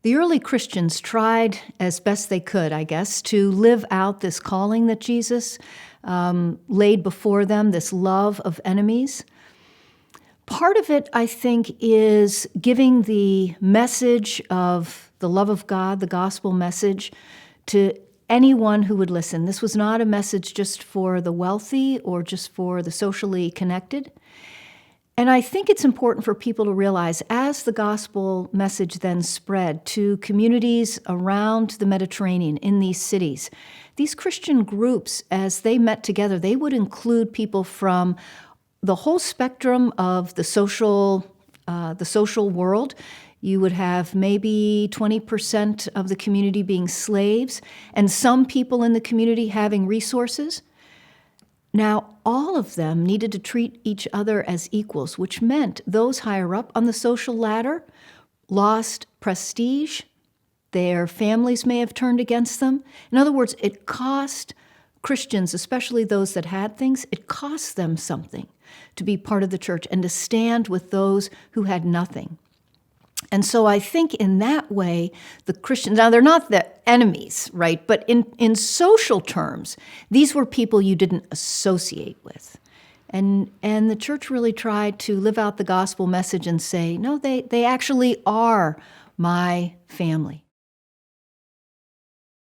The early Christians tried as best they could, I guess, to live out this calling that Jesus laid before them, this love of enemies. Part of it, I think, is giving the message of the love of God, the gospel message, to anyone who would listen. This was not a message just for the wealthy or just for the socially connected. And I think it's important for people to realize, as the gospel message then spread to communities around the Mediterranean in these cities, these Christian groups, as they met together, they would include people from the whole spectrum of the social world. You would have maybe 20% of the community being slaves, and some people in the community having resources. Now, all of them needed to treat each other as equals, which meant those higher up on the social ladder lost prestige. Their families may have turned against them. In other words, it cost Christians, especially those that had things, it cost them something to be part of the church and to stand with those who had nothing. And so I think in that way, the Christians, now they're not the enemies, right? But in social terms, these were people you didn't associate with. And the church really tried to live out the gospel message and say, no, they actually are my family.